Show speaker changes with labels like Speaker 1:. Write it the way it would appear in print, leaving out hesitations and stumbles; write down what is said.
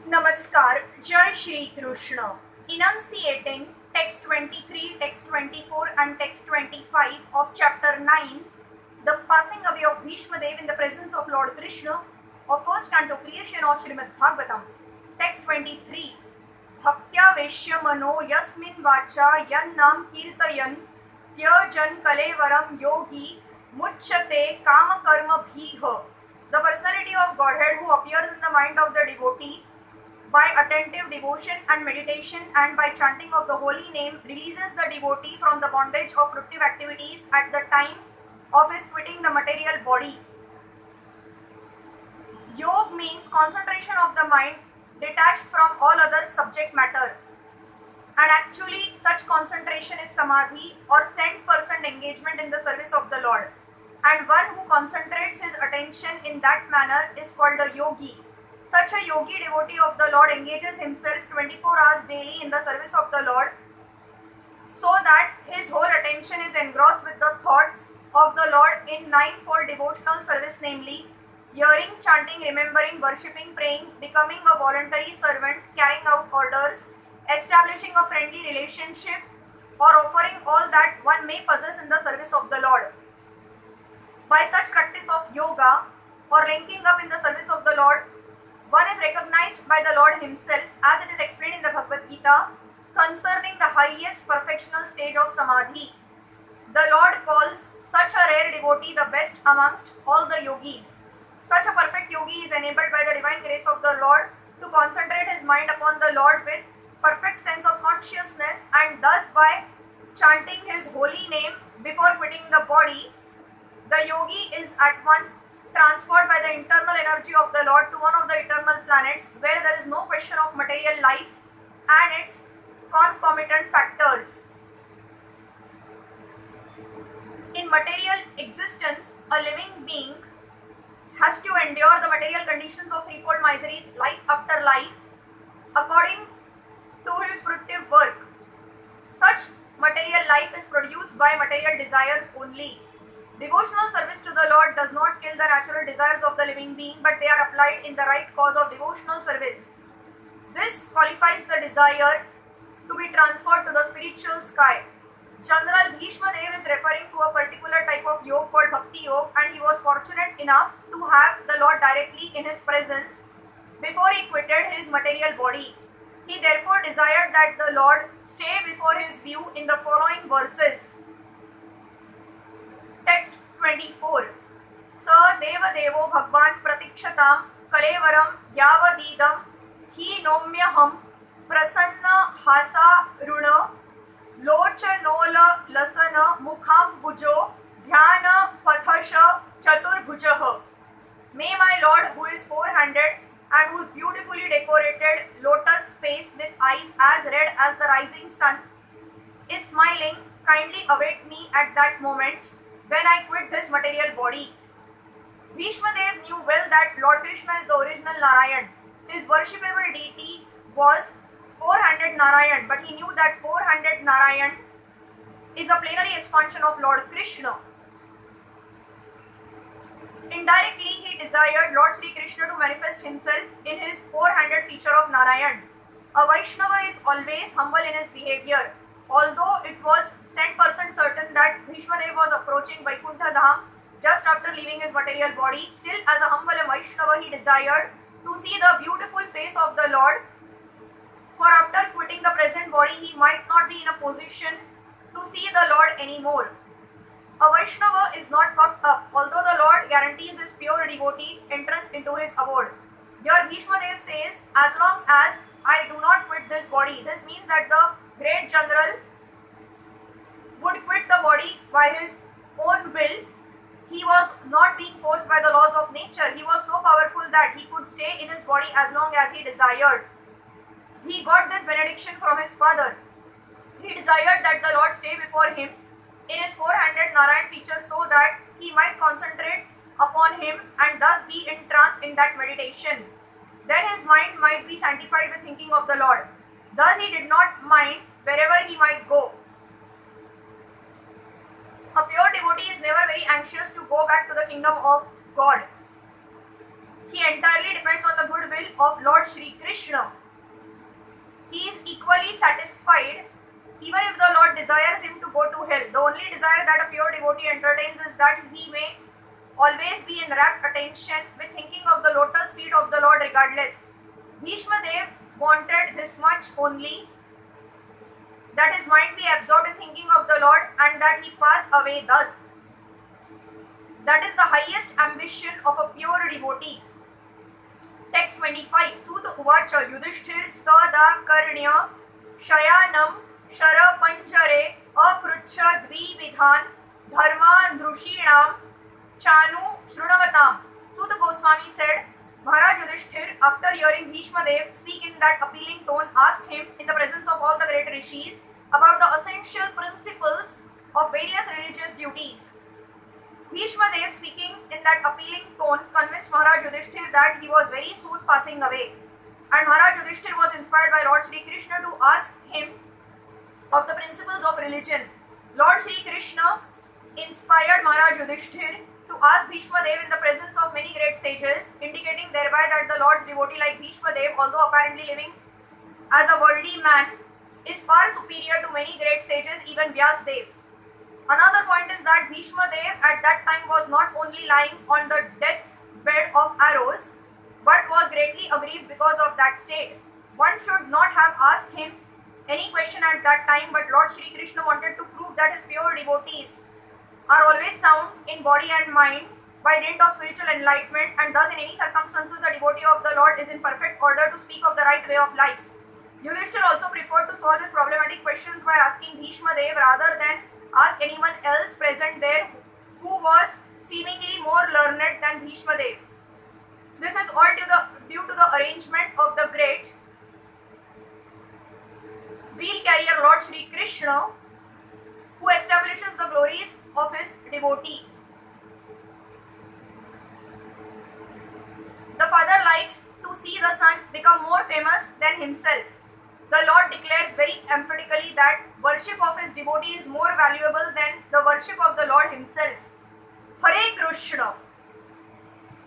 Speaker 1: Namaskar, Jai Shri Krishna. Enunciating text 23, text 24 and text 25 of chapter 9, the passing away of Bhismadeva in the presence of Lord Krishna, of first canto creation of Srimad Bhagavatam. Text 23. Bhaktya Veshya Mano Yasmin Vacha Yan Nam Kirtayan Tyajan Kalevaram Yogi Muchyate Kama Karma Bhiha. The personality of Godhead who appears in the mind of the devotee by attentive devotion and meditation and by chanting of the holy name releases the devotee from the bondage of fruitive activities at the time of his quitting the material body. Yog means concentration of the mind detached from all other subject matter. And actually such concentration is samadhi or cent percent engagement in the service of the Lord. And one who concentrates his attention in that manner is called a yogi. Such a yogi devotee of the Lord engages himself 24 hours daily in the service of the Lord so that his whole attention is engrossed with the thoughts of the Lord in ninefold devotional service, namely hearing, chanting, remembering, worshipping, praying, becoming a voluntary servant, carrying out orders, establishing a friendly relationship, or offering all that one may possess in the service of the Lord. By such practice of yoga or linking up in the service of the Lord, one is recognized by the Lord himself as it is explained in the Bhagavad Gita concerning the highest perfectional stage of samadhi. The Lord calls such a rare devotee the best amongst all the yogis. Such a perfect yogi is enabled by the divine grace of the Lord to concentrate his mind upon the Lord with perfect sense of consciousness, and thus by chanting his holy name before quitting the body, the yogi is at once transferred by the internal energy of the Lord to one of the eternal planets where there is no question of material life and its concomitant factors. In material existence, a living being has to endure the material conditions of threefold miseries life after life according to his fruitive work. Such material life is produced by material desires only. Devotional service to the Lord does not kill the natural desires of the living being, but they are applied in the right cause of devotional service. This qualifies the desire to be transferred to the spiritual sky. General Bhismadeva is referring to a particular type of yoga called Bhakti Yoga, and he was fortunate enough to have the Lord directly in his presence before he quitted his material body. He therefore desired that the Lord stay before his view in the following verses. Text 24. Sa Deva Devo Bhagwan Pratikshatam Kalevaram Yavadidam Hi Nomyaham Prasanna Hasa Runa Lochanola Lasana Mukham Bujo Dhyana Pathasha Chaturbhujaha. May my Lord, who is four-handed and whose beautifully decorated lotus face with eyes as red as the rising sun is smiling, kindly await me at that moment when I quit this material body. Bhismadeva knew well that Lord Krishna is the original Narayan. His worshipable deity was four-handed Narayan, but he knew that four-handed Narayan is a plenary expansion of Lord Krishna. Indirectly, he desired Lord Sri Krishna to manifest himself in his four-handed feature of Narayan. A Vaishnava is always humble in his behavior. Although it was 100% certain that Bhismadeva was approaching Vaikuntha Dham just after leaving his material body, still as a humble Vaishnava he desired to see the beautiful face of the Lord, for after quitting the present body he might not be in a position to see the Lord anymore. A Vaishnava is not puffed up, although the Lord guarantees his pure devotee entrance into his abode. Here Bhismadeva says, as long as I do not quit this body, this means that the great general would quit the body by his own will. He was not being forced by the laws of nature. He was so powerful that he could stay in his body as long as he desired. He got this benediction from his father. He desired that the Lord stay before him in his four-handed Narayan feature so that he might concentrate upon him and thus be in trance in that meditation. Then his mind might be sanctified with thinking of the Lord. Thus he did not mind wherever he might go. A pure devotee is never very anxious to go back to the kingdom of God. he entirely depends on the goodwill of Lord Shri Krishna. He is equally satisfied even if the Lord desires him to go to hell. The only desire that a pure devotee entertains is that he may always be in rapt attention with thinking of the lotus feet of the Lord regardless. Bhismadeva wanted this much only, that his mind be absorbed in thinking of the Lord and that he pass away thus. That is the highest ambition of a pure devotee. Text 25. Sut uvacha Yudhishthir stada karnya shayanam shara panchare apruchha dvividhan dharma drushinam chanu shrunavatam. Sut Goswami said, Maharaj Yudhishthir, after hearing Bhismadeva speak in that appealing tone, asked him in the presence of all the great rishis about the essential principles of various religious duties. Bhismadeva, speaking in that appealing tone, convinced Maharaj Yudhishthir that he was very soon passing away. And Maharaj Yudhishthir was inspired by Lord Shri Krishna to ask him of the principles of religion. Lord Shri Krishna inspired Maharaj Yudhishthir to ask Bhismadeva in the presence of many great sages, indicating thereby that the Lord's devotee like Bhismadeva, although apparently living as a worldly man, is far superior to many great sages, even Vyasa. Another point is that Bhismadeva at that time was not only lying on the deathbed of arrows, but was greatly aggrieved because of that state. One should not have asked him any question at that time, but Lord Shri Krishna wanted to prove that his pure devotees are always sound in body and mind by dint of spiritual enlightenment, and thus in any circumstances the devotee of the Lord is in perfect order to speak of the right way of life. Yudhishthir also preferred to solve his problematic questions by asking Bhismadeva rather than ask anyone else present there who was seemingly more learned than Bhismadeva. This is all due to the arrangement of the great wheel carrier Lord Shri Krishna, who establishes the glories of his devotee. The father likes to see the son become more famous than himself. The Lord declares very emphatically that worship of his devotee is more valuable than the worship of the Lord himself. Hare Krishna.